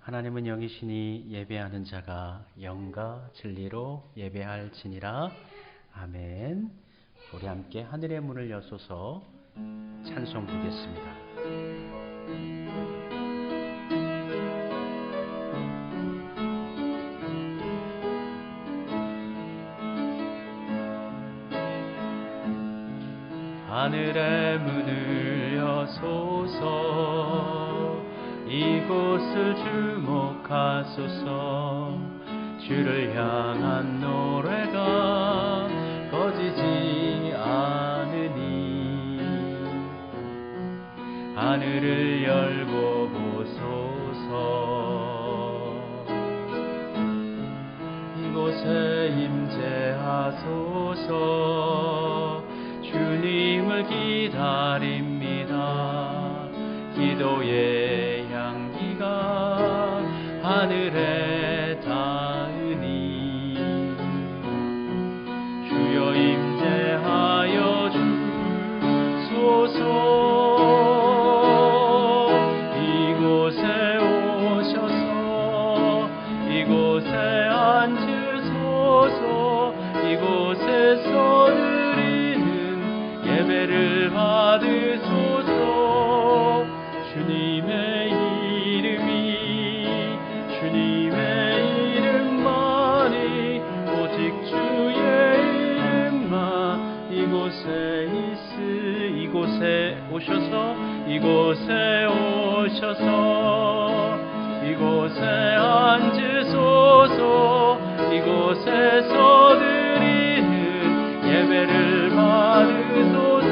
하나님은 영이시니 예배하는 자가 영과 진리로 예배할지니라. 아멘. 우리 함께 하늘의 문을 여소서 찬송 부르겠습니다. 하늘의 문을 여소서 이곳을 주목하소서. 주를 향한 노래가 꺼지지 않으니 하늘을 열고 보소서. 이곳에 임재하소서. 주님을 기다립니다. 기도의 향기가 하늘에 닿으니 주여 임재하여 주소서. 이곳에 오셔서 이곳에 앉으소서. 이곳에서 드리는 예배를 받으소서. 주님의 주님의 이름만이 오직 주의 이름만 이곳에 오셔서 이곳에 앉으소서. 이곳에서 드리는 예배를 받으소서.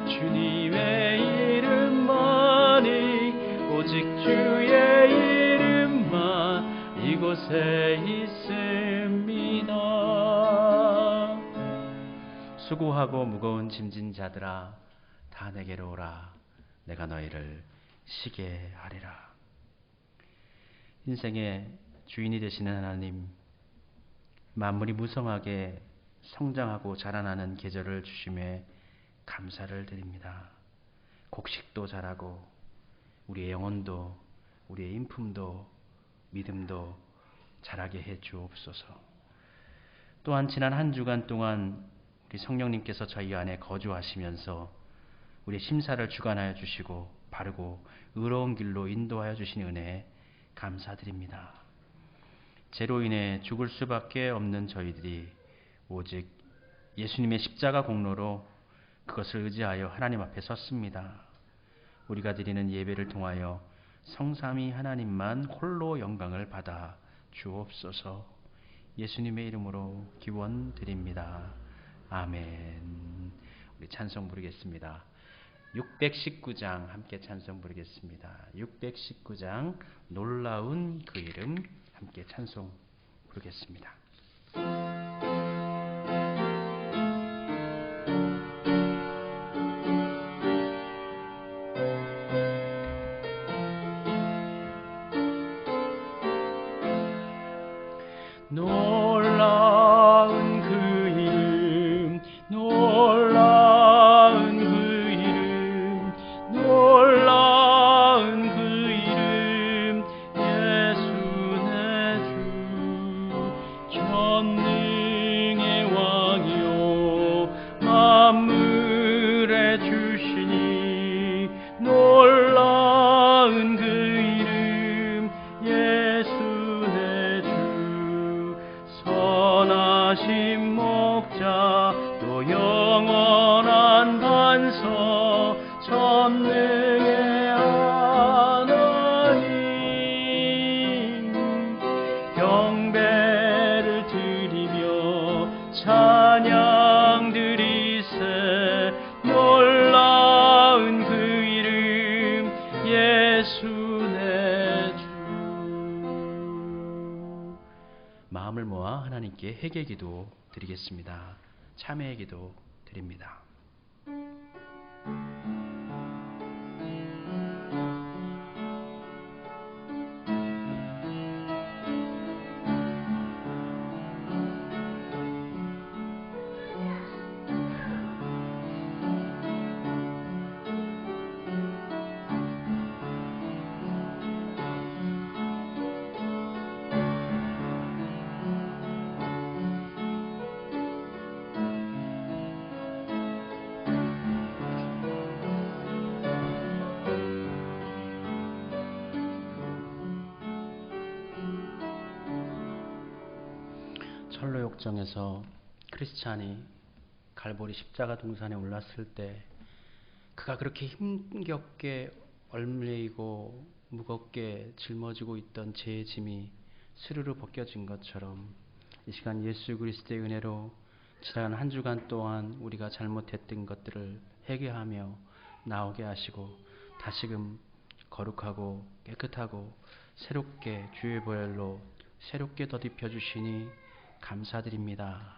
주님의 이름만이 오직 주의 이름만 이곳에 있습니다. 수고하고 무거운 짐진 자들아 다 내게로 오라. 내가 너희를 쉬게 하리라. 인생의 주인이 되시는 하나님, 만물이 무성하게 성장하고 자라나는 계절을 주심에 감사를 드립니다. 곡식도 자라고 우리의 영혼도 우리의 인품도 믿음도 자라게 해 주옵소서. 또한 지난 한 주간 동안 우리 성령님께서 저희 안에 거주하시면서 우리의 심사를 주관하여 주시고 바르고 의로운 길로 인도하여 주신 은혜에 감사드립니다. 죄로 인해 죽을 수밖에 없는 저희들이 오직 예수님의 십자가 공로로 그것을 의지하여 하나님 앞에 섰습니다. 우리가 드리는 예배를 통하여 성삼위 하나님만 홀로 영광을 받아 주옵소서. 예수님의 이름으로 기원드립니다. 아멘. 우리 찬송 부르겠습니다. 619장 함께 찬송 부르겠습니다. 619장 놀라운 그 이름 함께 찬송 부르겠습니다. 놀라운 그 이름 놀라운 그 이름 놀라운 그 이름 예수 내 주 전능의 왕이요 만물의 주시니 놀라운 그 이름 예수 선하신 목자 또 영원한 반석 전능의 하나님 경배를 드리며 찬양 드리세 놀라운 그 이름 예수 내 주. 마음을 모아 하나님께 회개 기도 드리겠습니다. 참회의 기도 드립니다. 철로역정에서 크리스찬이 갈보리 십자가 동산에 올랐을 때 그가 그렇게 힘겹게 얽매이고 무겁게 짊어지고 있던 죄의 짐이 스르르 벗겨진 것처럼 이 시간 예수 그리스도의 은혜로 지난 한 주간 동안 우리가 잘못했던 것들을 회개하며 나오게 하시고 다시금 거룩하고 깨끗하고 새롭게 주의 보혈로 새롭게 더딥혀 주시니 감사드립니다.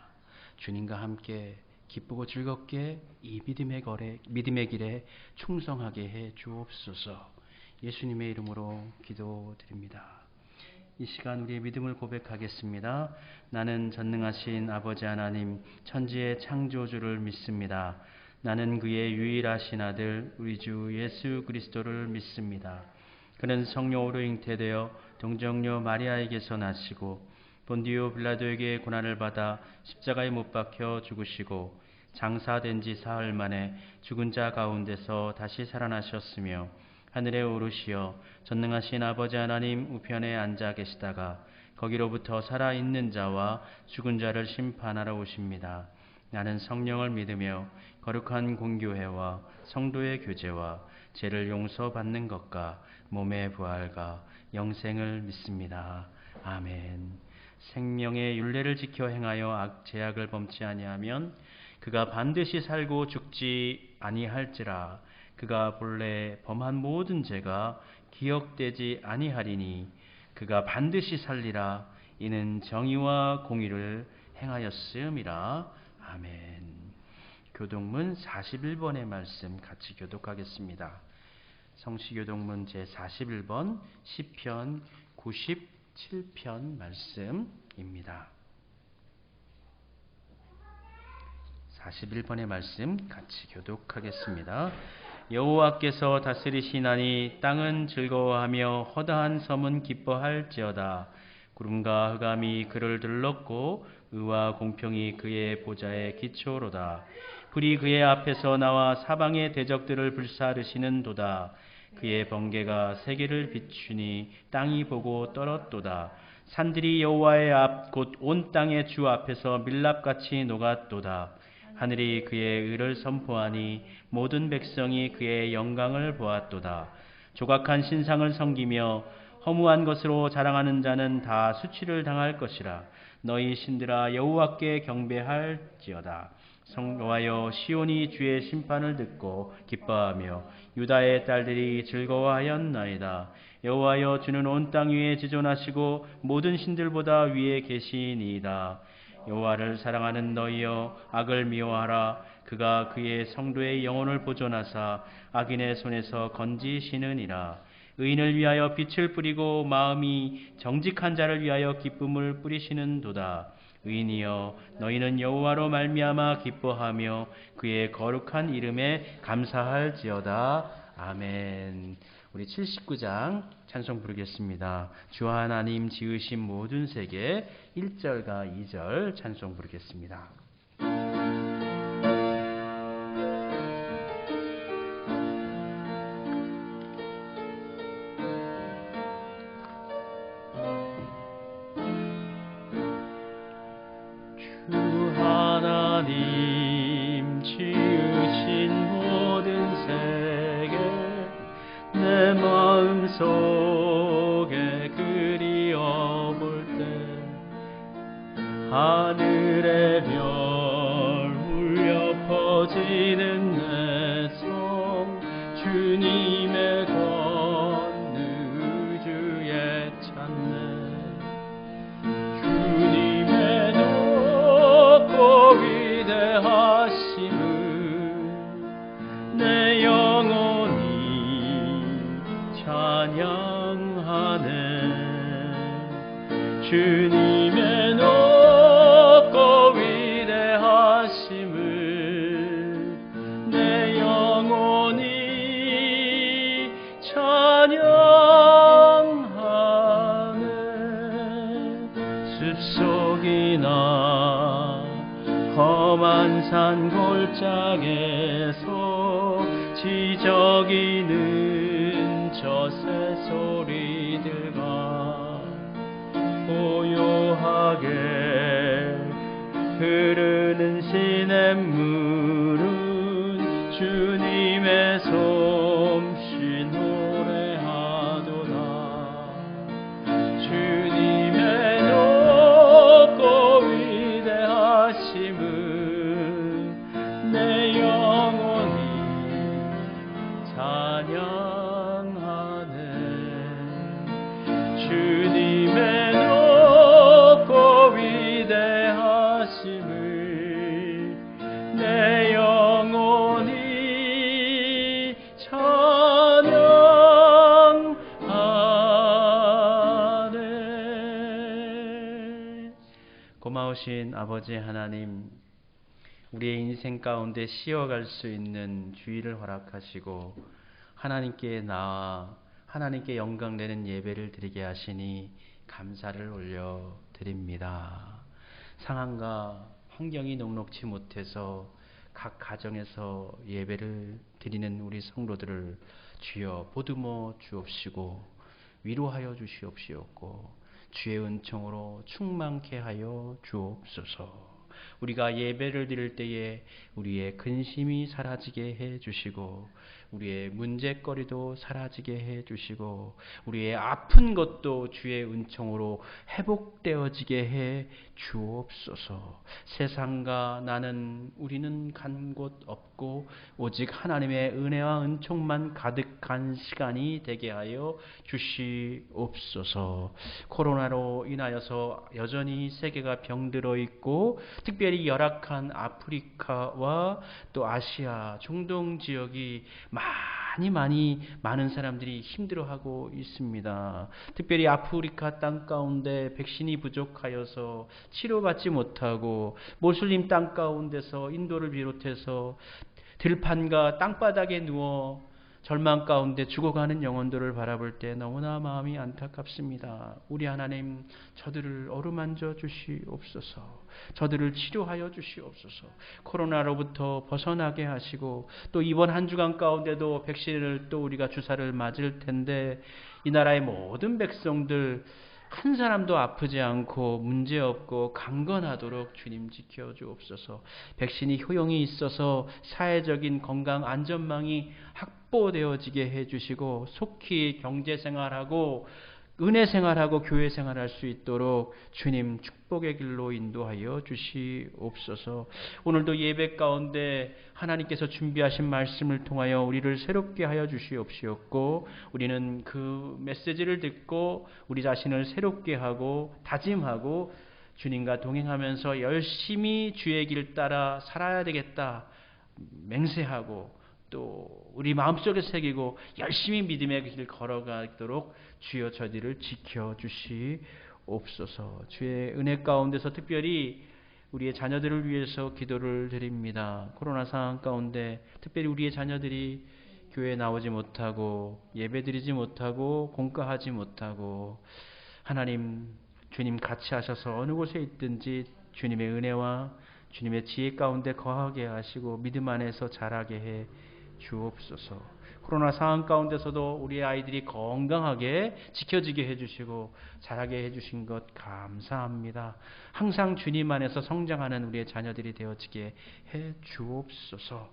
주님과 함께 기쁘고 즐겁게 이 믿음의 길에 충성하게 해 주옵소서. 예수님의 이름으로 기도드립니다. 이 시간 우리의 믿음을 고백하겠습니다. 나는 전능하신 아버지 하나님 천지의 창조주를 믿습니다. 나는 그의 유일하신 아들 우리 주 예수 그리스도를 믿습니다. 그는 성령으로 잉태되어 동정녀 마리아에게서 나시고 본디오 빌라도에게 고난을 받아 십자가에 못 박혀 죽으시고 장사된 지 사흘 만에 죽은 자 가운데서 다시 살아나셨으며 하늘에 오르시어 전능하신 아버지 하나님 우편에 앉아 계시다가 거기로부터 살아있는 자와 죽은 자를 심판하러 오십니다. 나는 성령을 믿으며 거룩한 공교회와 성도의 교제와 죄를 용서받는 것과 몸의 부활과 영생을 믿습니다. 아멘. 생명의 율례를 지켜 행하여 죄악을 범치 아니하면 그가 반드시 살고 죽지 아니할지라. 그가 본래 범한 모든 죄가 기억되지 아니하리니 그가 반드시 살리라. 이는 정의와 공의를 행하였음이라. 아멘. 교독문 41번의 말씀 같이 교독하겠습니다. 성시교독문 제41번 시편 97편 말씀입니다. 41번의 말씀 같이 교독하겠습니다. 여호와께서 다스리시나니 땅은 즐거워하며 허다한 섬은 기뻐할지어다. 구름과 흑암이 그를 들렀고 의와 공평이 그의 보좌의 기초로다. 불이 그의 앞에서 나와 사방의 대적들을 불사르시는도다. 그의 번개가 세계를 비추니 땅이 보고 떨었도다. 산들이 여호와의 앞 곧 온 땅의 주 앞에서 밀랍같이 녹았도다. 하늘이 그의 의를 선포하니 모든 백성이 그의 영광을 보았도다. 조각한 신상을 섬기며 허무한 것으로 자랑하는 자는 다 수치를 당할 것이라. 너희 신들아 여호와께 경배할지어다. 성노하여 시온이 주의 심판을 듣고 기뻐하며 유다의 딸들이 즐거워하였나이다. 여호와여 주는 온 땅 위에 지존하시고 모든 신들보다 위에 계시니이다. 여호와를 사랑하는 너희여 악을 미워하라. 그가 그의 성도의 영혼을 보존하사 악인의 손에서 건지시느니라. 의인을 위하여 빛을 뿌리고 마음이 정직한 자를 위하여 기쁨을 뿌리시는도다. 의인이여 너희는 여호와로 말미암아 기뻐하며 그의 거룩한 이름에 감사할지어다. 아멘. 우리 79장 찬송 부르겠습니다. 주 하나님 지으신 모든 세계 1절과 2절 찬송 부르겠습니다. 속에 그리워볼 때 하늘의 별 울려 퍼지는 내 성 주님의 권능 우주에 찾네. 주님의 높고 위대하심을 내 영혼이 찬양하네. 주님의 높고 위대하심을 내 영혼이 찬양하네. 숲속이나 험한 산 골짜기에서 지저귀는 저 새소리들과 고요하게 흐르는 시냇물은 주님의 솜씨 노래하도다. 주님의 높고 위대하심은 내 영혼이 찬양하네. 주님의 높고 위대하심을 내 영혼이 찬양하네. 고마우신 아버지 하나님, 우리의 인생 가운데 쉬어갈 수 있는 주의를 허락하시고 하나님께 나아 하나님께 영광되는 예배를 드리게 하시니 감사를 올려드립니다. 상황과 환경이 녹록지 못해서 각 가정에서 예배를 드리는 우리 성도들을 주여 보듬어 주옵시고 위로하여 주시옵시옵고 주의 은총으로 충만케 하여 주옵소서. 우리가 예배를 드릴 때에 우리의 근심이 사라지게 해 주시고 우리의 문제거리도 사라지게 해 주시고 우리의 아픈 것도 주의 은총으로 회복되어지게 해 주옵소서. 세상과 우리는 간 곳 없고 오직 하나님의 은혜와 은총만 가득한 시간이 되게 하여 주시옵소서. 코로나로 인하여서 여전히 세계가 병들어 있고 특별히 열악한 아프리카와 또 아시아, 중동 지역이 많은 사람들이 힘들어하고 있습니다. 특별히 아프리카 땅 가운데 백신이 부족하여서 치료받지 못하고 모슬림 땅 가운데서 인도를 비롯해서 들판과 땅바닥에 누워 절망 가운데 죽어가는 영혼들을 바라볼 때 너무나 마음이 안타깝습니다. 우리 하나님, 저들을 어루만져 주시옵소서. 저들을 치료하여 주시옵소서. 코로나로부터 벗어나게 하시고 또 이번 한 주간 가운데도 백신을 또 우리가 주사를 맞을 텐데 이 나라의 모든 백성들 한 사람도 아프지 않고 문제없고 강건하도록 주님 지켜주옵소서. 백신이 효용이 있어서 사회적인 건강 안전망이 확보되어지게 해주시고 속히 경제생활하고 은혜생활하고 교회생활할 수 있도록 주님 축복의 길로 인도하여 주시옵소서. 오늘도 예배 가운데 하나님께서 준비하신 말씀을 통하여 우리를 새롭게 하여 주시옵시었고 우리는 그 메시지를 듣고 우리 자신을 새롭게 하고 다짐하고 주님과 동행하면서 열심히 주의 길 따라 살아야 되겠다 맹세하고 또 우리 마음속에 새기고 열심히 믿음의 길 걸어가도록 주여 저희를 지켜주시옵소서. 주의 은혜 가운데서 특별히 우리의 자녀들을 위해서 기도를 드립니다. 코로나 상황 가운데 특별히 우리의 자녀들이 교회에 나오지 못하고 예배드리지 못하고 공과하지 못하고 하나님 주님 같이 하셔서 어느 곳에 있든지 주님의 은혜와 주님의 지혜 가운데 거하게 하시고 믿음 안에서 자라게 해 주옵소서. 코로나 상황 가운데서도 우리 아이들이 건강하게 지켜지게 해주시고 자라게 해주신 것 감사합니다. 항상 주님 안에서 성장하는 우리의 자녀들이 되어지게 해 주옵소서.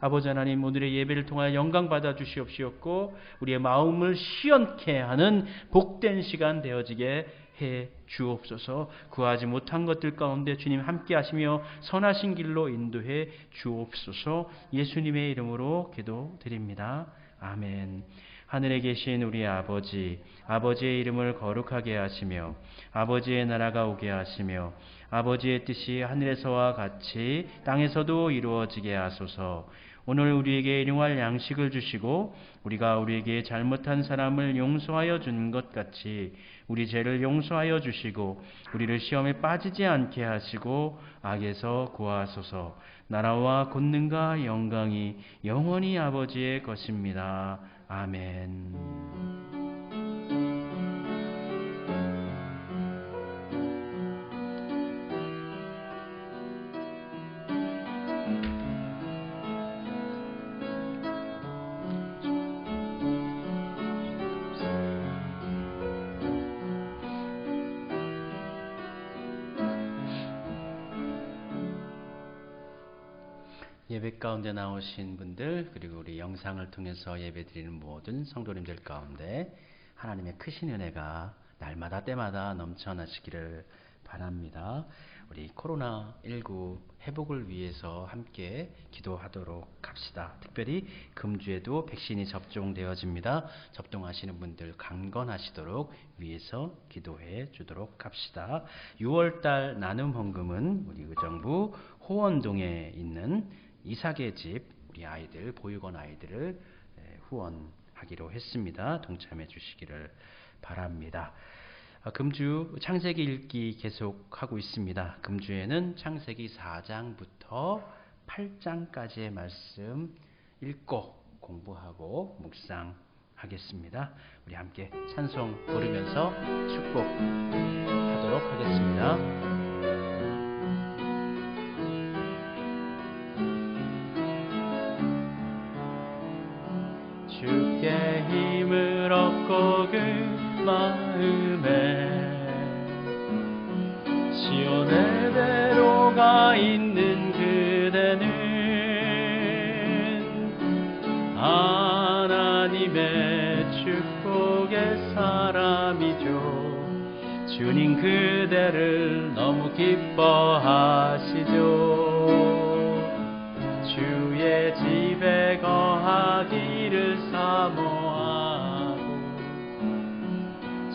아버지 하나님, 오늘의 예배를 통하여 영광 받아 주시옵시었고 우리의 마음을 시원케 하는 복된 시간 되어지게 해 주옵소서. 구하지 못한 것들 가운데 주님 함께 하시며 선하신 길로 인도해 주옵소서. 예수님의 이름으로 기도드립니다. 아멘. 하늘에 계신 우리 아버지, 아버지의 이름을 거룩하게 하시며 아버지의 나라가 오게 하시며 아버지의 뜻이 하늘에서와 같이 땅에서도 이루어지게 하소서. 오늘 우리에게 일용할 양식을 주시고 우리가 우리에게 잘못한 사람을 용서하여 준 것 같이 우리 죄를 용서하여 주시고 우리를 시험에 빠지지 않게 하시고 악에서 구하소서. 나라와 권능과 영광이 영원히 아버지의 것입니다. 아멘. 예배 가운데 나오신 분들, 그리고 우리 영상을 통해서 예배 드리는 모든 성도님들 가운데 하나님의 크신 은혜가 날마다 때마다 넘쳐나시기를 바랍니다. 우리 코로나19 회복을 위해서 함께 기도하도록 합시다. 특별히 금주에도 백신이 접종되어집니다. 접종하시는 분들 강건하시도록 위해서 기도해 주도록 합시다. 6월달 나눔 헌금은 우리 의정부 호원동에 있는 이삭의 집 우리 아이들 보육원 아이들을 후원하기로 했습니다. 동참해 주시기를 바랍니다. 금주 창세기 읽기 계속하고 있습니다. 금주에는 창세기 4장부터 8장까지의 말씀 읽고 공부하고 묵상하겠습니다. 우리 함께 찬송 부르면서 축복하도록 하겠습니다. 주께 힘을 얻고 그 마음에 시온의 대로가 있는 그대는 하나님의 축복의 사람이죠. 주님 그대를 너무 기뻐하시죠. 주의 집에 거하기를 사모하고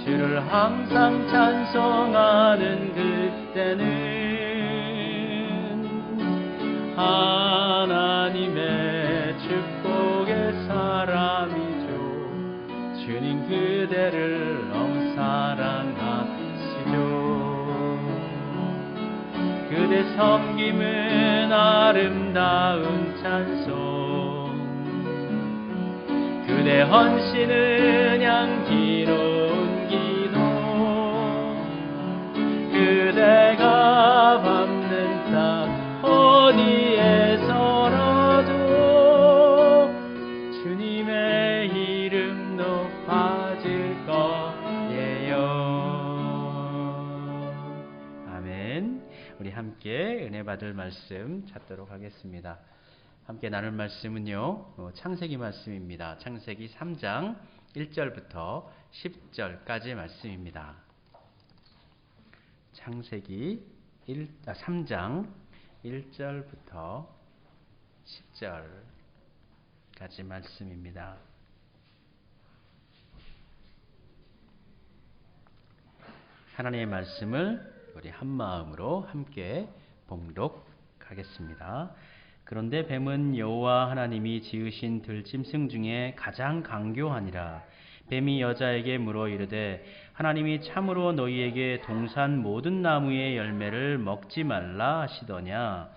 주를 항상 찬송하는 그때는 하나님의 축복의 사람이죠. 주님 그대를 너무 사랑하시죠. 그대 섬김은 아름다운 찬송, 그대 헌신은 향기로운 기도, 그대가 밟는 땅 어디에서라도 주님의 이름 높아질 거예요. 아멘. 우리 함께 은혜 받을 말씀 찾도록 하겠습니다. 함께 나눌 말씀은요, 창세기 말씀입니다. 창세기 3장 1절부터 10절까지의 말씀입니다. 창세기 3장 1절부터 10절까지 말씀입니다. 하나님의 말씀을 우리 한 마음으로 함께 봉독하겠습니다. 그런데 뱀은 여호와 하나님이 지으신 들짐승 중에 가장 강교하니라. 뱀이 여자에게 물어 이르되 하나님이 참으로 너희에게 동산 모든 나무의 열매를 먹지 말라 하시더냐.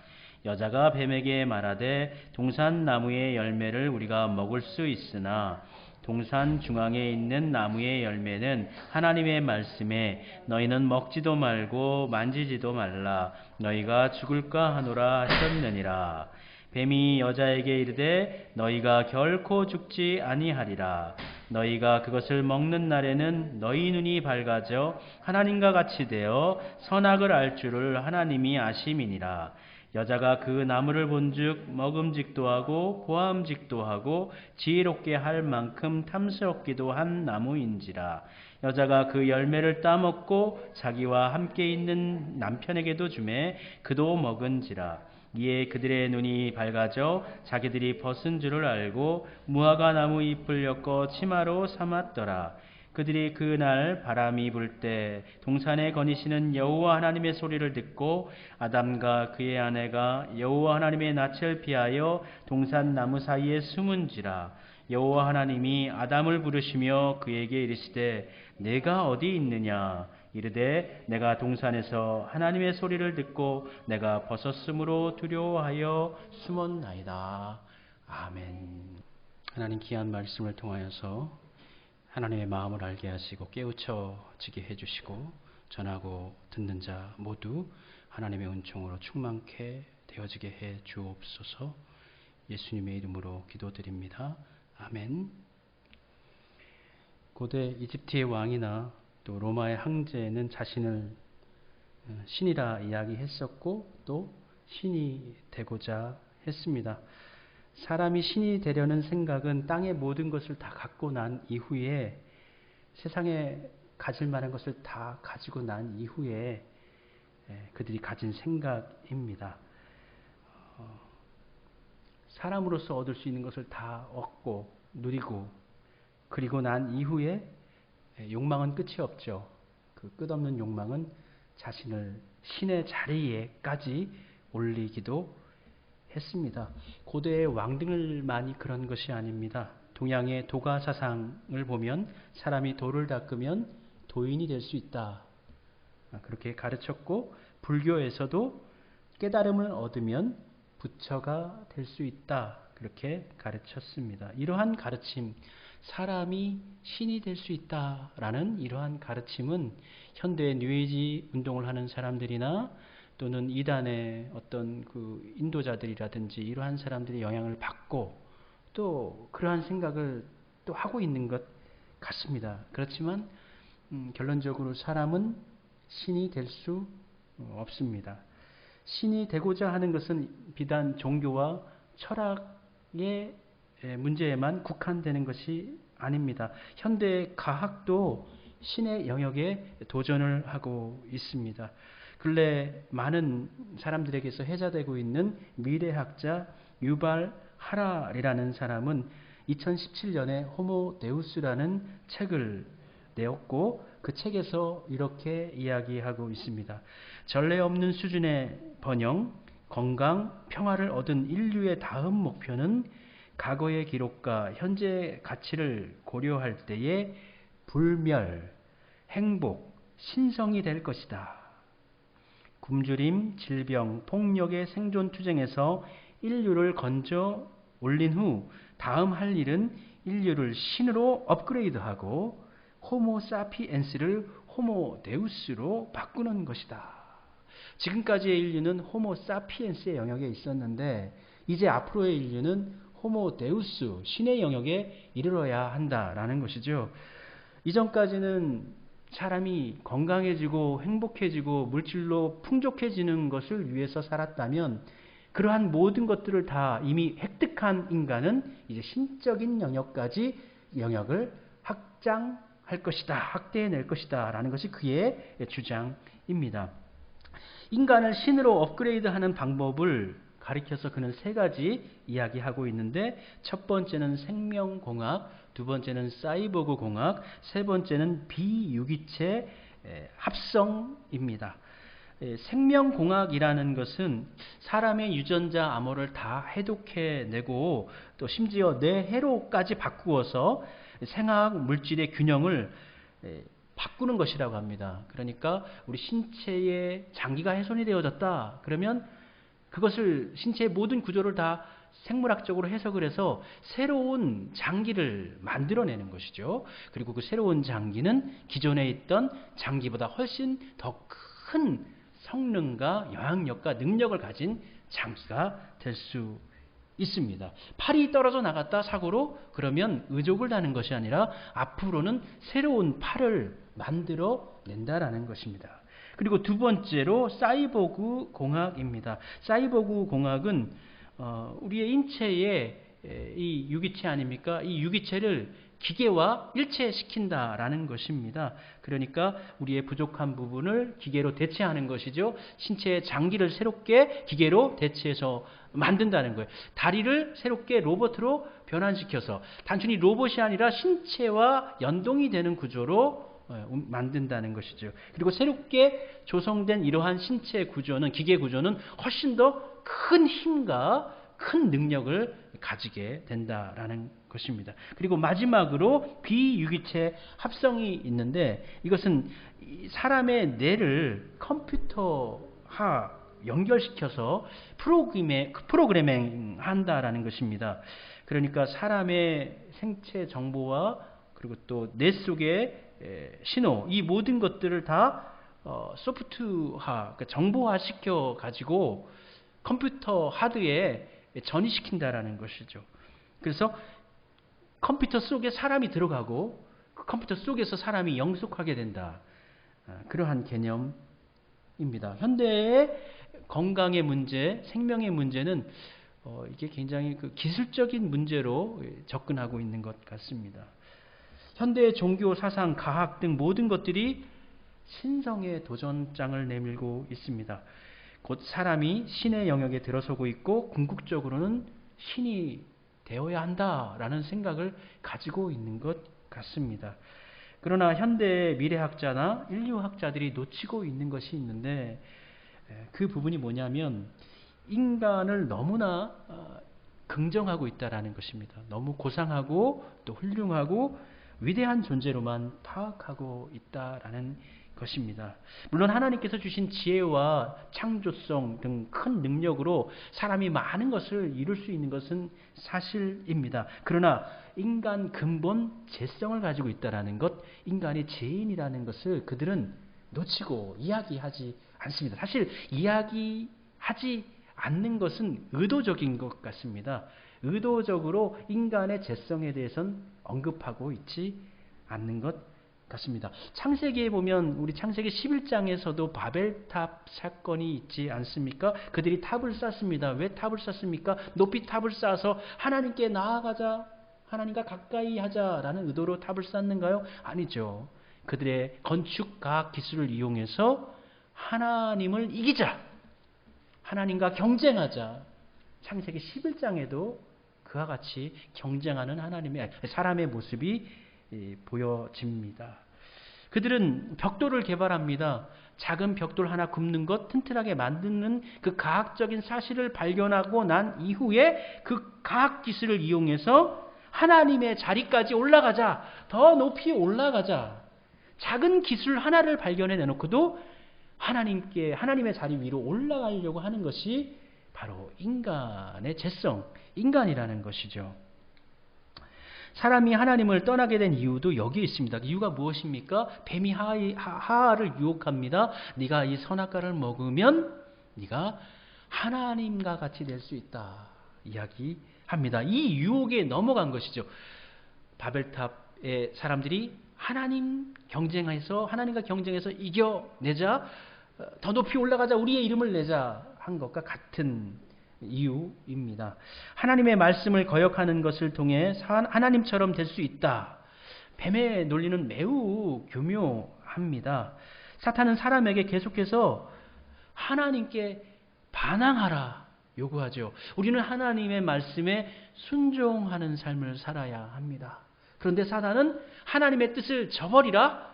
여자가 뱀에게 말하되 동산 나무의 열매를 우리가 먹을 수 있으나 동산 중앙에 있는 나무의 열매는 하나님의 말씀에 너희는 먹지도 말고 만지지도 말라 너희가 죽을까 하노라 하셨느니라. 뱀이 여자에게 이르되 너희가 결코 죽지 아니하리라. 너희가 그것을 먹는 날에는 너희 눈이 밝아져 하나님과 같이 되어 선악을 알 줄을 하나님이 아심이니라. 여자가 그 나무를 본즉 먹음직도 하고 보암직도 하고 지혜롭게 할 만큼 탐스럽기도 한 나무인지라. 여자가 그 열매를 따먹고 자기와 함께 있는 남편에게도 주매 그도 먹은지라. 이에 그들의 눈이 밝아져 자기들이 벗은 줄을 알고 무화과 나무 잎을 엮어 치마로 삼았더라. 그들이 그날 바람이 불 때 동산에 거니시는 여호와 하나님의 소리를 듣고 아담과 그의 아내가 여호와 하나님의 낯을 피하여 동산 나무 사이에 숨은지라. 여호와 하나님이 아담을 부르시며 그에게 이르시되 내가 어디 있느냐. 이르되 내가 동산에서 하나님의 소리를 듣고 내가 벗었으므로 두려워하여 숨었나이다. 아멘. 하나님 귀한 말씀을 통하여서 하나님의 마음을 알게 하시고 깨우쳐지게 해주시고 전하고 듣는 자 모두 하나님의 은총으로 충만케 되어지게 해 주옵소서. 예수님의 이름으로 기도드립니다. 아멘. 고대 이집트의 왕이나 또 로마의 황제는 자신을 신이라 이야기했었고 또 신이 되고자 했습니다. 사람이 신이 되려는 생각은 땅의 모든 것을 다 갖고 난 이후에, 세상에 가질 만한 것을 다 가지고 난 이후에 그들이 가진 생각입니다. 사람으로서 얻을 수 있는 것을 다 얻고 누리고, 그리고 난 이후에 욕망은 끝이 없죠. 그 끝없는 욕망은 자신을 신의 자리에까지 올리기도 했습니다. 고대의 왕들만이 그런 것이 아닙니다. 동양의 도가 사상을 보면 사람이 돌을 닦으면 도인이 될 수 있다, 그렇게 가르쳤고, 불교에서도 깨달음을 얻으면 부처가 될 수 있다, 그렇게 가르쳤습니다. 이러한 가르침, 사람이 신이 될 수 있다라는 이러한 가르침은 현대 뉴에이지 운동을 하는 사람들이나 또는 이단의 어떤 그 인도자들이라든지 이러한 사람들의 영향을 받고 또 그러한 생각을 또 하고 있는 것 같습니다. 그렇지만 결론적으로 사람은 신이 될 수 없습니다. 신이 되고자 하는 것은 비단 종교와 철학의 문제에만 국한되는 것이 아닙니다. 현대 과학도 신의 영역에 도전을 하고 있습니다. 근래 많은 사람들에게서 회자되고 있는 미래학자 유발 하랄이라는 사람은 2017년에 호모 데우스라는 책을 내었고, 그 책에서 이렇게 이야기하고 있습니다. 전례 없는 수준의 번영, 건강, 평화를 얻은 인류의 다음 목표는 과거의 기록과 현재의 가치를 고려할 때의 불멸, 행복, 신성이 될 것이다. 굶주림, 질병, 폭력의 생존 투쟁에서 인류를 건져 올린 후 다음 할 일은 인류를 신으로 업그레이드하고 호모 사피엔스를 호모 데우스로 바꾸는 것이다. 지금까지의 인류는 호모 사피엔스의 영역에 있었는데 이제 앞으로의 인류는 호모 데우스, 신의 영역에 이르러야 한다라는 것이죠. 이전까지는 사람이 건강해지고 행복해지고 물질로 풍족해지는 것을 위해서 살았다면 그러한 모든 것들을 다 이미 획득한 인간은 이제 신적인 영역을 확장할 것이다, 확대해낼 것이다 라는 것이 그의 주장입니다. 인간을 신으로 업그레이드하는 방법을 가리켜서 그는 세 가지 이야기하고 있는데, 첫 번째는 생명공학, 두 번째는 사이보그 공학, 세 번째는 비유기체 합성입니다. 생명공학이라는 것은 사람의 유전자 암호를 다 해독해내고 또 심지어 뇌회로까지 바꾸어서 생화학 물질의 균형을 바꾸는 것이라고 합니다. 그러니까 우리 신체의 장기가 훼손이 되어졌다 그러면 그것을 신체의 모든 구조를 다 생물학적으로 해석을 해서 새로운 장기를 만들어내는 것이죠. 그리고 그 새로운 장기는 기존에 있던 장기보다 훨씬 더 큰 성능과 영향력과 능력을 가진 장기가 될 수 있습니다. 팔이 떨어져 나갔다 사고로, 그러면 의족을 다는 것이 아니라 앞으로는 새로운 팔을 만들어 낸다라는 것입니다. 그리고 두 번째로 사이보그 공학입니다. 사이보그 공학은 우리의 인체의 이 유기체 아닙니까? 이 유기체를 기계와 일체시킨다라는 것입니다. 그러니까 우리의 부족한 부분을 기계로 대체하는 것이죠. 신체의 장기를 새롭게 기계로 대체해서 만든다는 거예요. 다리를 새롭게 로봇으로 변환시켜서 단순히 로봇이 아니라 신체와 연동이 되는 구조로 만든다는 것이죠. 그리고 새롭게 조성된 이러한 신체 구조는, 기계 구조는 훨씬 더 큰 힘과 큰 능력을 가지게 된다라는 것입니다. 그리고 마지막으로 비유기체 합성이 있는데, 이것은 사람의 뇌를 컴퓨터화 연결시켜서 프로그래밍 한다라는 것입니다. 그러니까 사람의 생체 정보와 그리고 또 뇌 속의 신호, 이 모든 것들을 다 소프트화, 그러니까 정보화 시켜 가지고 컴퓨터 하드에 전이시킨다라는 것이죠. 그래서 컴퓨터 속에 사람이 들어가고 그 컴퓨터 속에서 사람이 영속하게 된다. 그러한 개념입니다. 현대의 건강의 문제, 생명의 문제는 이게 굉장히 그 기술적인 문제로 접근하고 있는 것 같습니다. 현대의 종교, 사상, 과학 등 모든 것들이 신성의 도전장을 내밀고 있습니다. 곧 사람이 신의 영역에 들어서고 있고 궁극적으로는 신이 되어야 한다라는 생각을 가지고 있는 것 같습니다. 그러나 현대의 미래학자나 인류학자들이 놓치고 있는 것이 있는데 그 부분이 뭐냐면 인간을 너무나 긍정하고 있다라는 것입니다. 너무 고상하고 또 훌륭하고 위대한 존재로만 파악하고 있다라는 것입니다. 물론 하나님께서 주신 지혜와 창조성 등 큰 능력으로 사람이 많은 것을 이룰 수 있는 것은 사실입니다. 그러나 인간 근본 재성을 가지고 있다라는 것, 인간이 죄인이라는 것을 그들은 놓치고 이야기하지 않습니다. 사실 이야기하지 않는 것은 의도적인 것 같습니다. 의도적으로 인간의 재성에 대해서는 언급하고 있지 않는 것 같습니다. 창세기에 보면 우리 창세기 11장에서도 바벨탑 사건이 있지 않습니까? 그들이 탑을 쌓습니다. 왜 탑을 쌓습니까? 높이 탑을 쌓아서 하나님께 나아가자, 하나님과 가까이 하자라는 의도로 탑을 쌓는가요? 아니죠. 그들의 건축 과학 기술을 이용해서 하나님을 이기자, 하나님과 경쟁하자. 창세기 11장에도 그와 같이 경쟁하는 하나님의 사람의 모습이 보여집니다. 그들은 벽돌을 개발합니다. 작은 벽돌 하나 굽는 것, 튼튼하게 만드는 그 과학적인 사실을 발견하고 난 이후에 그 과학 기술을 이용해서 하나님의 자리까지 올라가자, 더 높이 올라가자. 작은 기술 하나를 발견해 내놓고도 하나님의 자리 위로 올라가려고 하는 것이 바로 인간의 재성, 인간이라는 것이죠. 사람이 하나님을 떠나게 된 이유도 여기에 있습니다. 이유가 무엇입니까? 뱀이 하하를 유혹합니다. 네가 이 선악과를 먹으면 네가 하나님과 같이 될 수 있다. 이야기합니다. 이 유혹에 넘어간 것이죠. 바벨탑의 사람들이 하나님과 경쟁해서 이겨내자, 더 높이 올라가자, 우리의 이름을 내자 한 것과 같은 이유입니다. 하나님의 말씀을 거역하는 것을 통해 하나님처럼 될 수 있다. 뱀의 논리는 매우 교묘합니다. 사탄은 사람에게 계속해서 하나님께 반항하라 요구하죠. 우리는 하나님의 말씀에 순종하는 삶을 살아야 합니다. 그런데 사탄은 하나님의 뜻을 저버리라,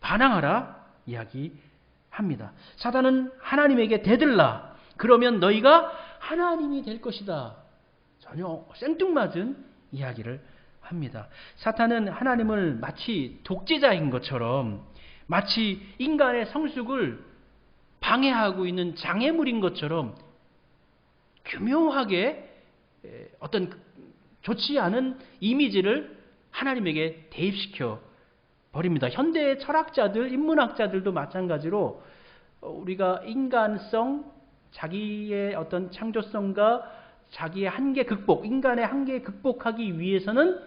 반항하라 이야기합니다. 사탄은 하나님에게 대들라, 그러면 너희가 하나님이 될 것이다. 전혀 생뚱맞은 이야기를 합니다. 사탄은 하나님을 마치 독재자인 것처럼, 마치 인간의 성숙을 방해하고 있는 장애물인 것처럼 교묘하게 어떤 좋지 않은 이미지를 하나님에게 대입시켜 버립니다. 현대의 철학자들, 인문학자들도 마찬가지로 우리가 인간성, 자기의 어떤 창조성과 자기의 한계 극복, 인간의 한계 극복하기 위해서는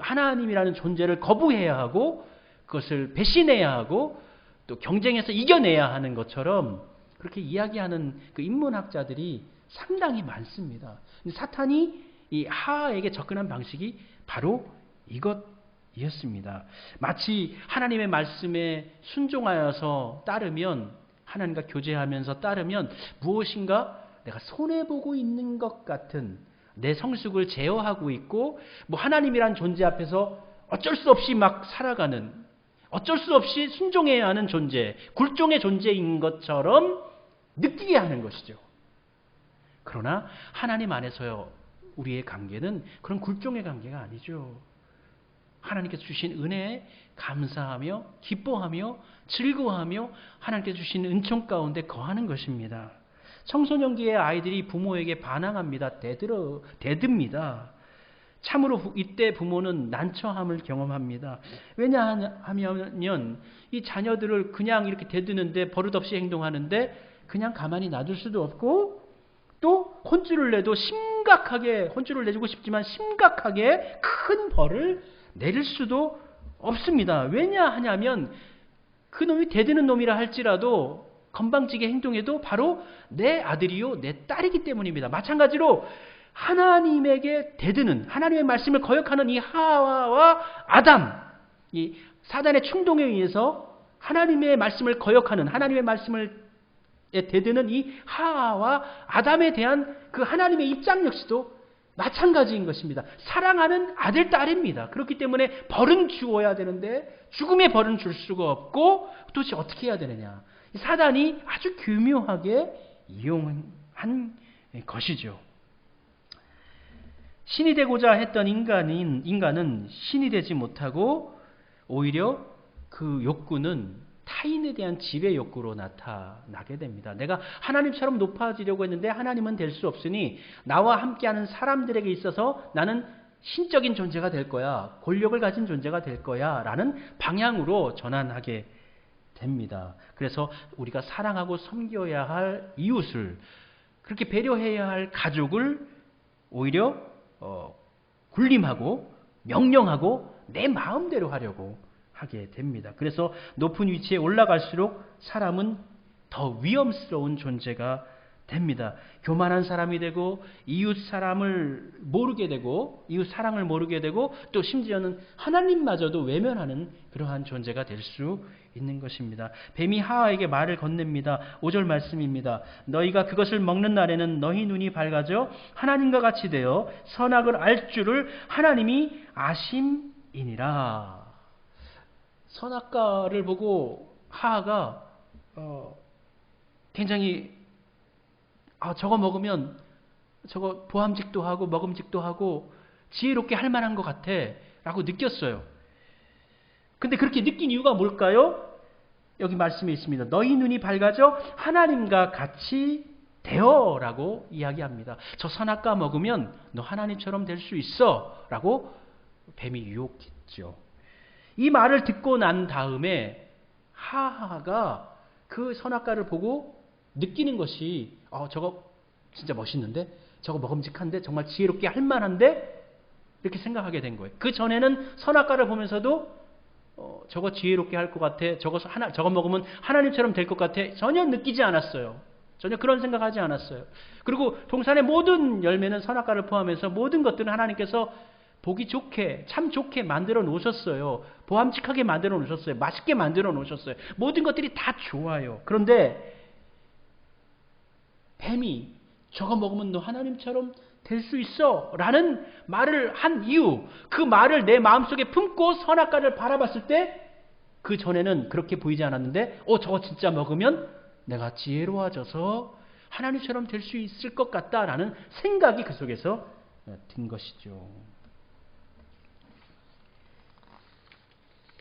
하나님이라는 존재를 거부해야 하고 그것을 배신해야 하고 또 경쟁해서 이겨내야 하는 것처럼 그렇게 이야기하는 그 인문학자들이 상당히 많습니다. 사탄이 이 하하에게 접근한 방식이 바로 이것이었습니다. 마치 하나님의 말씀에 순종하여서 따르면, 하나님과 교제하면서 따르면 무엇인가 내가 손해보고 있는 것 같은, 내 성숙을 제어하고 있고 뭐 하나님이란 존재 앞에서 어쩔 수 없이 막 살아가는, 어쩔 수 없이 순종해야 하는 존재, 굴종의 존재인 것처럼 느끼게 하는 것이죠. 그러나 하나님 안에서요, 우리의 관계는 그런 굴종의 관계가 아니죠. 하나님께서 주신 은혜에 감사하며 기뻐하며 즐거워하며 하나님께서 주신 은총 가운데 거하는 것입니다. 청소년기의 아이들이 부모에게 반항합니다. 대듭니다. 참으로 이때 부모는 난처함을 경험합니다. 왜냐하면 이 자녀들을 그냥 이렇게 대드는데, 버릇없이 행동하는데 그냥 가만히 놔둘 수도 없고, 또 혼쭐을 내주고 싶지만 심각하게 큰 벌을 내릴 수도 없습니다. 왜냐하냐면 그 놈이 대드는 놈이라 할지라도 건방지게 행동해도 바로 내 아들이요 내 딸이기 때문입니다. 마찬가지로 하나님에게 대드는 하나님의 말씀을 거역하는 이 하와와 아담, 이 사단의 충동에 의해서 하나님의 말씀을 거역하는 하나님의 말씀을 대드는 이 하와와 아담에 대한 그 하나님의 입장 역시도 마찬가지인 것입니다. 사랑하는 아들, 딸입니다. 그렇기 때문에 벌은 주어야 되는데 죽음의 벌은 줄 수가 없고 도대체 어떻게 해야 되느냐. 사단이 아주 교묘하게 이용한 것이죠. 신이 되고자 했던 인간은 신이 되지 못하고 오히려 그 욕구는 타인에 대한 지배 욕구로 나타나게 됩니다. 내가 하나님처럼 높아지려고 했는데 하나님은 될 수 없으니 나와 함께하는 사람들에게 있어서 나는 신적인 존재가 될 거야. 권력을 가진 존재가 될 거야. 라는 방향으로 전환하게 됩니다. 그래서 우리가 사랑하고 섬겨야 할 이웃을, 그렇게 배려해야 할 가족을 오히려 군림하고 명령하고 내 마음대로 하려고 하게 됩니다. 그래서 높은 위치에 올라갈수록 사람은 더 위험스러운 존재가 됩니다. 교만한 사람이 되고 이웃 사람을 모르게 되고 이웃 사랑을 모르게 되고 또 심지어는 하나님마저도 외면하는 그러한 존재가 될 수 있는 것입니다. 뱀이 하와에게 말을 건넵니다. 5절 말씀입니다. 너희가 그것을 먹는 날에는 너희 눈이 밝아져 하나님과 같이 되어 선악을 알 줄을 하나님이 아심이니라. 선악과를 보고 하하가 굉장히 저거 먹으면 저거 보암직도 하고 먹음직도 하고 지혜롭게 할 만한 것 같아 라고 느꼈어요. 근데 그렇게 느낀 이유가 뭘까요? 여기 말씀에 있습니다. 너희 눈이 밝아져 하나님과 같이 되어 라고 이야기합니다. 저 선악과 먹으면 너 하나님처럼 될 수 있어 라고 뱀이 유혹했죠. 이 말을 듣고 난 다음에 하하가 그 선악과를 보고 느끼는 것이 저거 진짜 멋있는데? 저거 먹음직한데? 정말 지혜롭게 할 만한데? 이렇게 생각하게 된 거예요. 그 전에는 선악과를 보면서도 저거 지혜롭게 할 것 같아. 저거 먹으면 하나님처럼 될 것 같아. 전혀 느끼지 않았어요. 전혀 그런 생각하지 않았어요. 그리고 동산의 모든 열매는 선악과를 포함해서 모든 것들은 하나님께서 보기 좋게, 참 좋게 만들어 놓으셨어요. 보암직하게 만들어 놓으셨어요. 맛있게 만들어 놓으셨어요. 모든 것들이 다 좋아요. 그런데 뱀이 저거 먹으면 너 하나님처럼 될 수 있어 라는 말을 한 이유, 그 말을 내 마음속에 품고 선악과를 바라봤을 때 그 전에는 그렇게 보이지 않았는데 저거 진짜 먹으면 내가 지혜로워져서 하나님처럼 될 수 있을 것 같다라는 생각이 그 속에서 든 것이죠.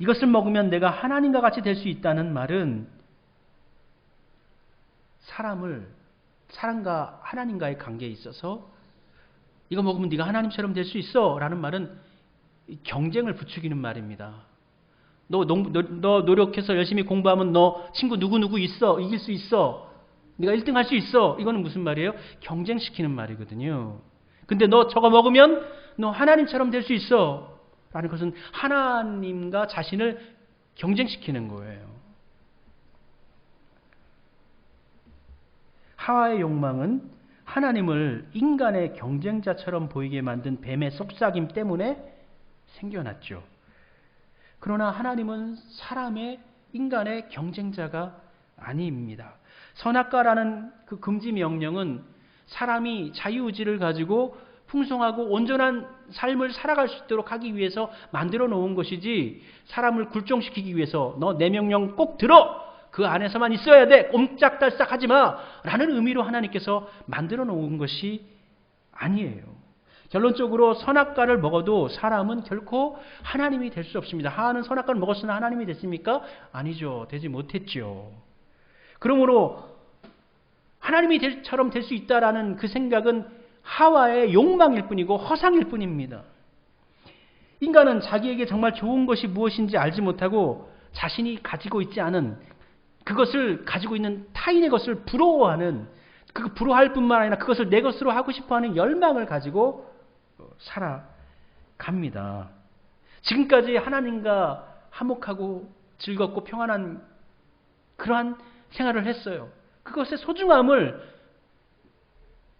이것을 먹으면 내가 하나님과 같이 될 수 있다는 말은 사람과 하나님과의 관계에 있어서 이거 먹으면 네가 하나님처럼 될 수 있어 라는 말은 경쟁을 부추기는 말입니다. 너 노력해서 열심히 공부하면 너 친구 누구 있어. 이길 수 있어. 네가 1등 할 수 있어. 이거는 무슨 말이에요? 경쟁시키는 말이거든요. 근데 너 저거 먹으면 너 하나님처럼 될 수 있어 라는 것은 하나님과 자신을 경쟁시키는 거예요. 하와의 욕망은 하나님을 인간의 경쟁자처럼 보이게 만든 뱀의 속삭임 때문에 생겨났죠. 그러나 하나님은 인간의 경쟁자가 아닙니다. 선악과라는 그 금지 명령은 사람이 자유의지를 가지고 풍성하고 온전한 삶을 살아갈 수 있도록 하기 위해서 만들어 놓은 것이지 사람을 굴종시키기 위해서 너 내 명령 꼭 들어! 그 안에서만 있어야 돼! 꼼짝달싹 하지 마! 라는 의미로 하나님께서 만들어 놓은 것이 아니에요. 결론적으로 선악과를 먹어도 사람은 결코 하나님이 될 수 없습니다. 하와는 선악과를 먹었으나 하나님이 됐습니까? 아니죠. 되지 못했죠. 그러므로 하나님처럼 될 수 있다라는 그 생각은 하와의 욕망일 뿐이고 허상일 뿐입니다. 인간은 자기에게 정말 좋은 것이 무엇인지 알지 못하고 자신이 가지고 있지 않은 그것을 가지고 있는 타인의 것을 부러워하는, 그 부러워할 뿐만 아니라 그것을 내 것으로 하고 싶어하는 열망을 가지고 살아갑니다. 지금까지 하나님과 화목하고 즐겁고 평안한 그러한 생활을 했어요. 그것의 소중함을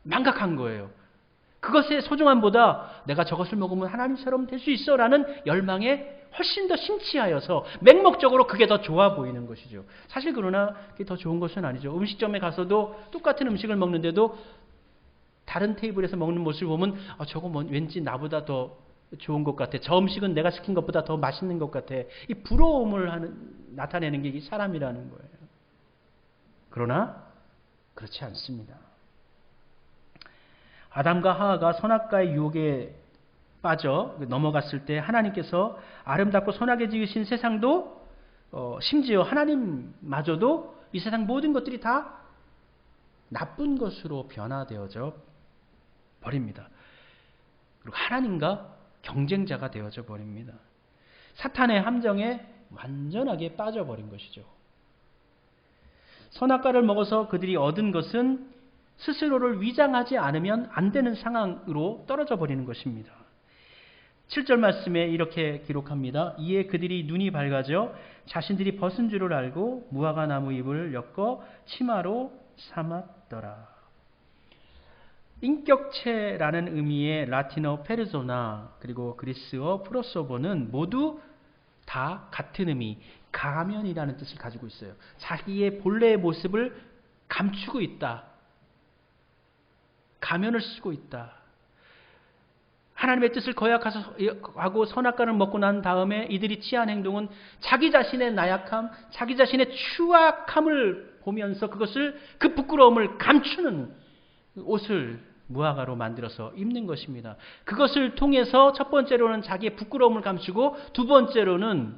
망각한 거예요. 그것의 소중함보다 내가 저것을 먹으면 하나님처럼 될 수 있어 라는 열망에 훨씬 더 심취하여서 맹목적으로 그게 더 좋아 보이는 것이죠. 사실 그러나 그게 더 좋은 것은 아니죠. 음식점에 가서도 똑같은 음식을 먹는데도 다른 테이블에서 먹는 모습을 보면 저거 왠지 나보다 더 좋은 것 같아. 저 음식은 내가 시킨 것보다 더 맛있는 것 같아. 이 부러움을 나타내는 게 이 사람이라는 거예요. 그러나 그렇지 않습니다. 아담과 하와가 선악과의 유혹에 빠져 넘어갔을 때 하나님께서 아름답고 선하게 지으신 세상도 심지어 하나님마저도 이 세상 모든 것들이 다 나쁜 것으로 변화되어져 버립니다. 그리고 하나님과 경쟁자가 되어져 버립니다. 사탄의 함정에 완전하게 빠져버린 것이죠. 선악과를 먹어서 그들이 얻은 것은 스스로를 위장하지 않으면 안 되는 상황으로 떨어져 버리는 것입니다. 7절 말씀에 이렇게 기록합니다. 이에 그들이 눈이 밝아져 자신들이 벗은 줄을 알고 무화과 나무 잎을 엮어 치마로 삼았더라. 인격체라는 의미의 라틴어 페르소나 그리고 그리스어 프로소보는 모두 다 같은 의미, 가면이라는 뜻을 가지고 있어요. 자기의 본래의 모습을 감추고 있다. 가면을 쓰고 있다. 하나님의 뜻을 거역하고 선악과를 먹고 난 다음에 이들이 취한 행동은 자기 자신의 나약함, 자기 자신의 추악함을 보면서 그 부끄러움을 감추는 옷을 무화과로 만들어서 입는 것입니다. 그것을 통해서 첫 번째로는 자기의 부끄러움을 감추고 두 번째로는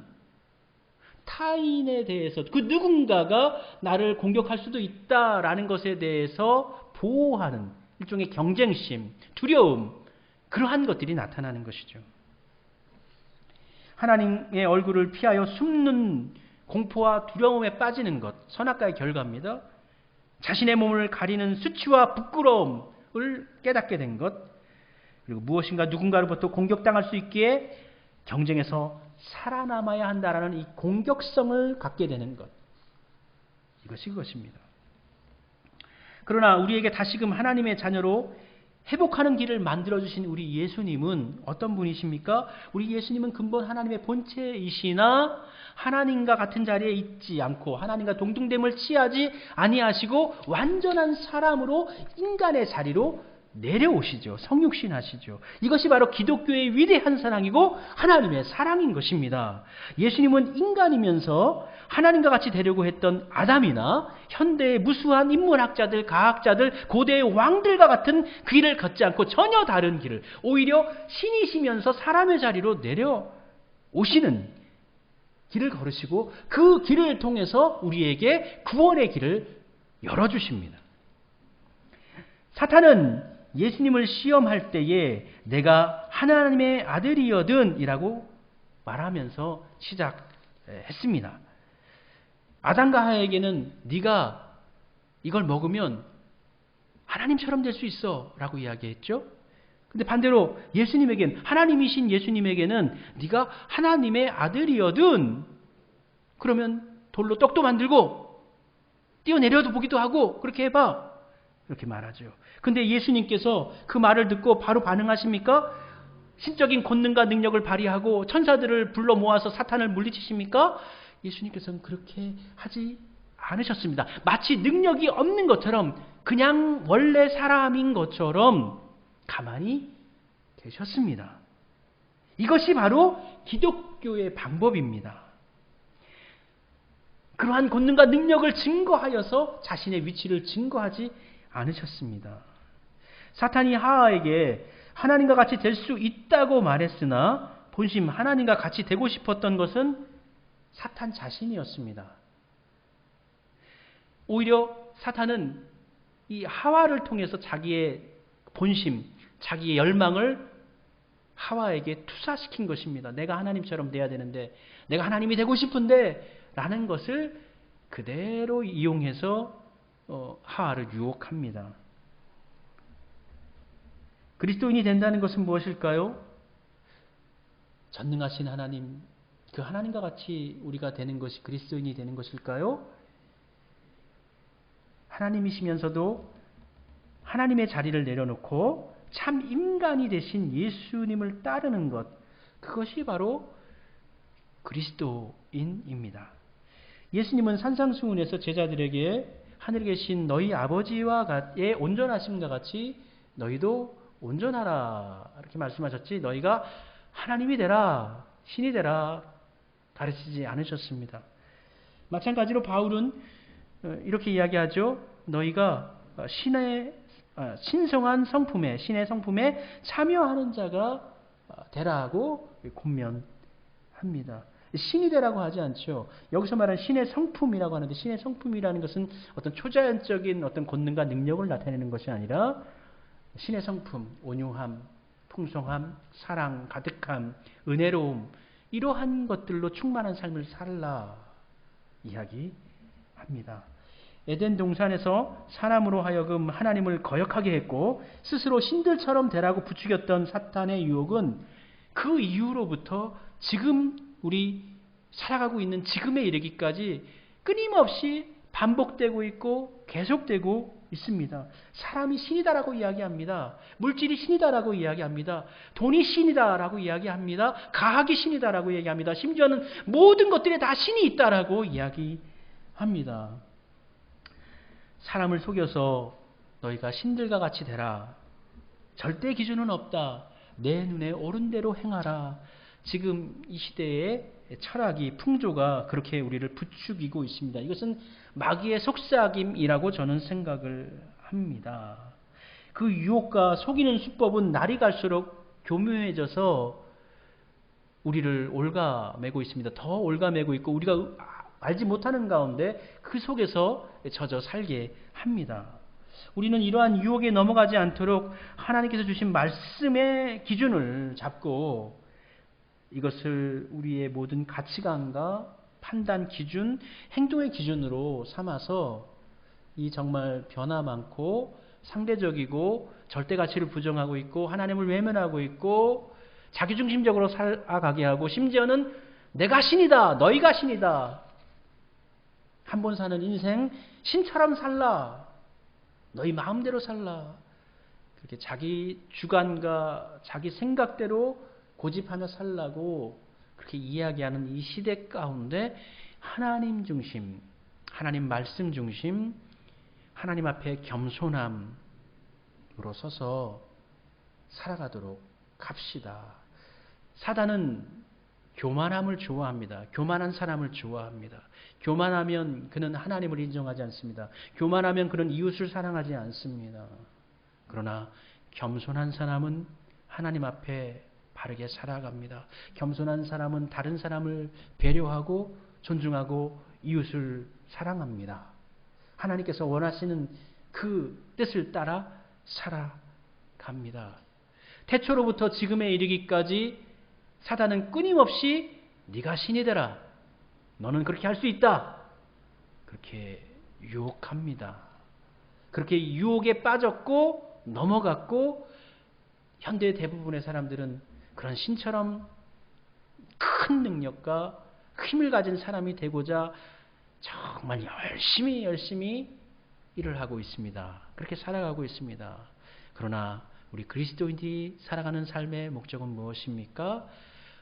타인에 대해서 그 누군가가 나를 공격할 수도 있다라는 것에 대해서 보호하는 일종의 경쟁심, 두려움, 그러한 것들이 나타나는 것이죠. 하나님의 얼굴을 피하여 숨는 공포와 두려움에 빠지는 것, 선악과의 결과입니다. 자신의 몸을 가리는 수치와 부끄러움을 깨닫게 된 것, 그리고 무엇인가 누군가로부터 공격당할 수 있기에 경쟁에서 살아남아야 한다라는 이 공격성을 갖게 되는 것, 이것이 그것입니다. 그러나 우리에게 다시금 하나님의 자녀로 회복하는 길을 만들어주신 우리 예수님은 어떤 분이십니까? 우리 예수님은 근본 하나님의 본체이시나 하나님과 같은 자리에 있지 않고 하나님과 동등됨을 취하지 아니하시고 완전한 사람으로 인간의 자리로 내려오시죠. 성육신 하시죠. 이것이 바로 기독교의 위대한 사랑이고 하나님의 사랑인 것입니다. 예수님은 인간이면서 하나님과 같이 되려고 했던 아담이나 현대의 무수한 인문학자들, 과학자들, 고대의 왕들과 같은 그 길을 걷지 않고 전혀 다른 길을, 오히려 신이시면서 사람의 자리로 내려오시는 길을 걸으시고 그 길을 통해서 우리에게 구원의 길을 열어주십니다. 사탄은 예수님을 시험할 때에 내가 하나님의 아들이여든 이라고 말하면서 시작했습니다. 아담과 하와에게는 네가 이걸 먹으면 하나님처럼 될 수 있어 라고 이야기했죠. 근데 반대로 예수님에게는, 하나님이신 예수님에게는 네가 하나님의 아들이여든 그러면 돌로 떡도 만들고 뛰어내려도 보기도 하고 그렇게 해봐, 이렇게 말하죠. 근데 예수님께서 그 말을 듣고 바로 반응하십니까? 신적인 권능과 능력을 발휘하고 천사들을 불러 모아서 사탄을 물리치십니까? 예수님께서는 그렇게 하지 않으셨습니다. 마치 능력이 없는 것처럼 그냥 원래 사람인 것처럼 가만히 계셨습니다. 이것이 바로 기독교의 방법입니다. 그러한 권능과 능력을 증거하여서 자신의 위치를 증거하지 않으셨습니다. 사탄이 하와에게 하나님과 같이 될 수 있다고 말했으나 본심 하나님과 같이 되고 싶었던 것은 사탄 자신이었습니다. 오히려 사탄은 이 하와를 통해서 자기의 본심, 자기의 열망을 하와에게 투사시킨 것입니다. 내가 하나님처럼 돼야 되는데, 내가 하나님이 되고 싶은데 라는 것을 그대로 이용해서 하와를 유혹합니다. 그리스도인이 된다는 것은 무엇일까요? 전능하신 하나님, 그 하나님과 같이 우리가 되는 것이 그리스도인이 되는 것일까요? 하나님이시면서도 하나님의 자리를 내려놓고 참 인간이 되신 예수님을 따르는 것, 그것이 바로 그리스도인입니다. 예수님은 산상수훈에서 제자들에게 하늘에 계신 너희 아버지와의 온전하심과 같이 너희도 온전하라 이렇게 말씀하셨지, 너희가 하나님이 되라, 신이 되라 가르치지 않으셨습니다. 마찬가지로 바울은 이렇게 이야기하죠. 너희가 신성한 성품에, 신의 성품에 참여하는 자가 되라고 권면합니다. 신이 되라고 하지 않죠. 여기서 말하는 신의 성품이라고 하는데, 신의 성품이라는 것은 어떤 초자연적인 어떤 권능과 능력을 나타내는 것이 아니라 신의 성품, 온유함, 풍성함, 사랑, 가득함, 은혜로움, 이러한 것들로 충만한 삶을 살라 이야기합니다. 에덴 동산에서 사람으로 하여금 하나님을 거역하게 했고 스스로 신들처럼 되라고 부추겼던 사탄의 유혹은 그 이후로부터 지금 우리 살아가고 있는 지금에 이르기까지 끊임없이 반복되고 있고 계속되고 있습니다. 사람이 신이다라고 이야기합니다. 물질이 신이다라고 이야기합니다. 돈이 신이다라고 이야기합니다. 가학이 신이다라고 이야기합니다. 심지어는 모든 것들에 다 신이 있다라고 이야기합니다. 사람을 속여서 너희가 신들과 같이 되라. 절대 기준은 없다. 내 눈에 옳은 대로 행하라. 지금 이 시대의 철학이, 풍조가 그렇게 우리를 부추기고 있습니다. 이것은 마귀의 속삭임이라고 저는 생각을 합니다. 그 유혹과 속이는 수법은 날이 갈수록 교묘해져서 우리를 올가매고 있습니다. 더 올가매고 있고 우리가 알지 못하는 가운데 그 속에서 젖어 살게 합니다. 우리는 이러한 유혹에 넘어가지 않도록 하나님께서 주신 말씀의 기준을 잡고 이것을 우리의 모든 가치관과 판단 기준, 행동의 기준으로 삼아서 이 정말 변화 많고 상대적이고 절대 가치를 부정하고 있고 하나님을 외면하고 있고 자기중심적으로 살아가게 하고 심지어는 내가 신이다, 너희가 신이다, 한 번 사는 인생 신처럼 살라, 너희 마음대로 살라, 그렇게 자기 주관과 자기 생각대로 고집하며 살라고 그렇게 이야기하는 이 시대 가운데 하나님 중심, 하나님 말씀 중심, 하나님 앞에 겸손함으로 서서 살아가도록 합시다. 사단은 교만함을 좋아합니다. 교만한 사람을 좋아합니다. 교만하면 그는 하나님을 인정하지 않습니다. 교만하면 그는 이웃을 사랑하지 않습니다. 그러나 겸손한 사람은 하나님 앞에 바르게 살아갑니다. 겸손한 사람은 다른 사람을 배려하고 존중하고 이웃을 사랑합니다. 하나님께서 원하시는 그 뜻을 따라 살아갑니다. 태초로부터 지금에 이르기까지 사단은 끊임없이 네가 신이 되라, 너는 그렇게 할 수 있다, 그렇게 유혹합니다. 그렇게 유혹에 빠졌고 넘어갔고 현대 대부분의 사람들은 그런 신처럼 큰 능력과 힘을 가진 사람이 되고자 정말 열심히 일을 하고 있습니다. 그렇게 살아가고 있습니다. 그러나 우리 그리스도인들이 살아가는 삶의 목적은 무엇입니까?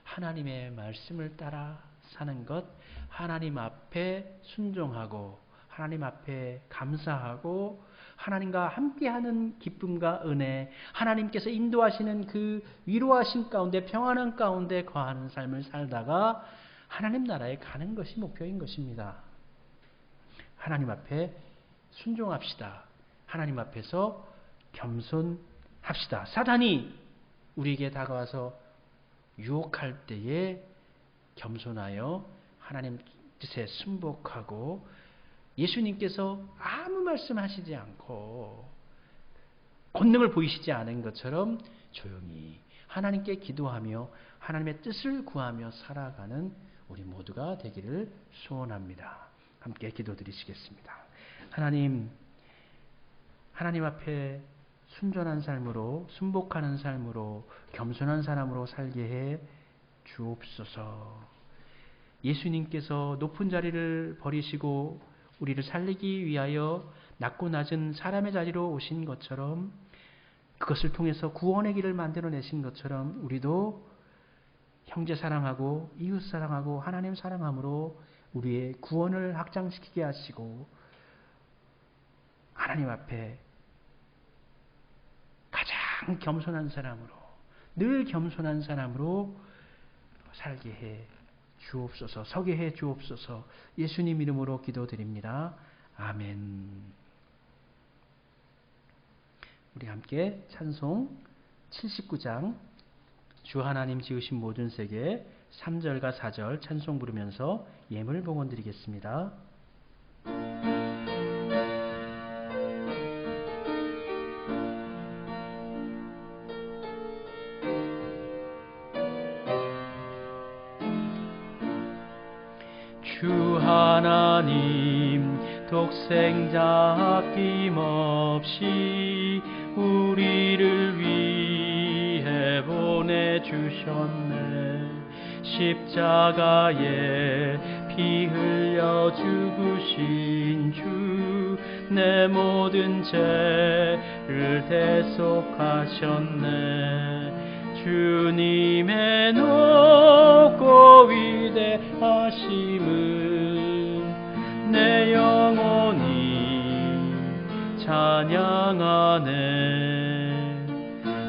하나님의 말씀을 따라 사는 것, 하나님 앞에 순종하고 하나님 앞에 감사하고 하나님과 함께하는 기쁨과 은혜, 하나님께서 인도하시는 그 위로하신 가운데 평안한 가운데 거하는 삶을 살다가 하나님 나라에 가는 것이 목표인 것입니다. 하나님 앞에 순종합시다. 하나님 앞에서 겸손합시다. 사단이 우리에게 다가와서 유혹할 때에 겸손하여 하나님 뜻에 순복하고 예수님께서 아무 말씀하시지 않고 권능을 보이시지 않은 것처럼 조용히 하나님께 기도하며 하나님의 뜻을 구하며 살아가는 우리 모두가 되기를 소원합니다. 함께 기도드리시겠습니다. 하나님 앞에 순전한 삶으로, 순복하는 삶으로, 겸손한 사람으로 살게 해 주옵소서. 예수님께서 높은 자리를 버리시고 우리를 살리기 위하여 낮고 낮은 사람의 자리로 오신 것처럼 그것을 통해서 구원의 길을 만들어내신 것처럼 우리도 형제 사랑하고 이웃 사랑하고 하나님 사랑함으로 우리의 구원을 확장시키게 하시고 하나님 앞에 가장 겸손한 사람으로 늘 겸손한 사람으로 살게 해 주옵소서. 서게 해 주옵소서. 예수님 이름으로 기도드립니다. 아멘. 우리 함께 찬송 79장 주 하나님 지으신 모든 세계 3절과 4절 찬송 부르면서 예물 봉헌 드리겠습니다. 주 하나님 독생자 아낌없이 우리를 위해 보내주셨네. 십자가에 피 흘려 죽으신 주 내 모든 죄를 대속하셨네. 주님의 높고 위대하심을 내 영혼이 찬양하네.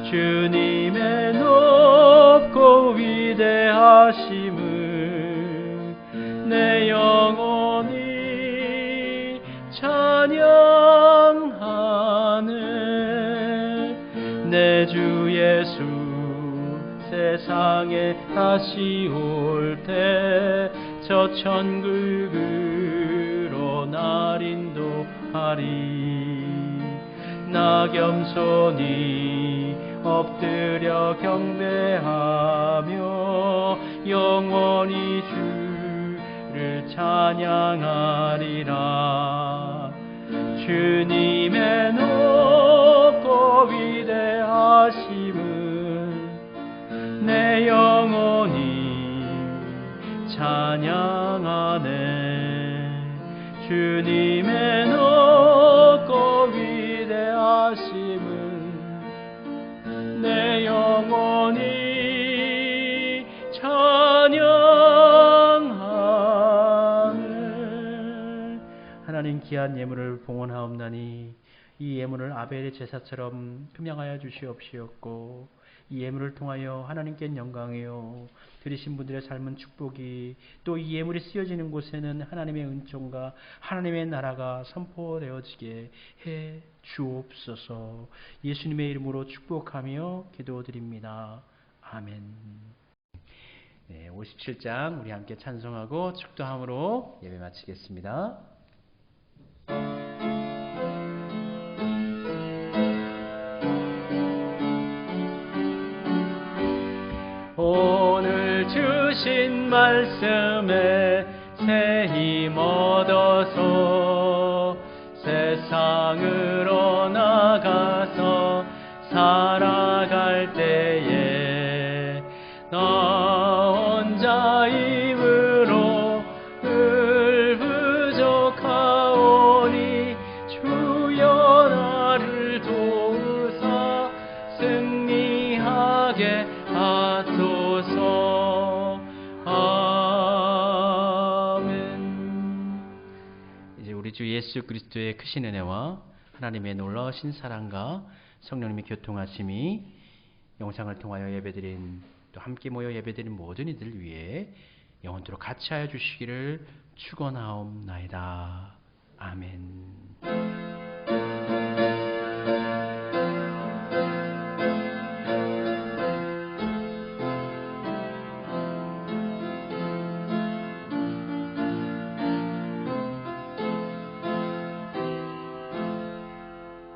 주님의 높고 위대하심을 내 영혼이 찬양하네. 내 주 예수 세상에 다시 올 때 저 천국으로 날 인도하리. 나 겸손히 엎드려 경배하며 영원히 주를 찬양하리라. 주님의 높고 위대하심을 내 영혼이 찬양하네. 주님의 높고 위대하심을 내 영혼이 찬양하네. 하나님 귀한 예물을 봉헌하옵나니 이 예물을 아벨의 제사처럼 표명하여 주시옵시었고 이 예물을 통하여 하나님께 영광이요 드리신 분들의 삶은 축복이 또 이 예물이 쓰여지는 곳에는 하나님의 은총과 하나님의 나라가 선포되어지게 해 주옵소서. 예수님의 이름으로 축복하며 기도드립니다. 아멘. 네, 57장 우리 함께 찬송하고 축도함으로 예배 마치겠습니다. 오늘 주신 말씀에 새 힘 얻어서 세상으로 나가서 살아갈 때에 나 혼자 힘으로 늘 부족하오니 주여 나를 도우사 승리하게 하소서. 아멘. 이제 우리 주 예수 그리스도의 크신 은혜와 하나님의 놀라우신 사랑과 성령님의 교통하심이 영상을 통하여 예배드린 또 함께 모여 예배드린 모든 이들 위해 영원토록 같이 하여 주시기를 축원하옵나이다. 아멘.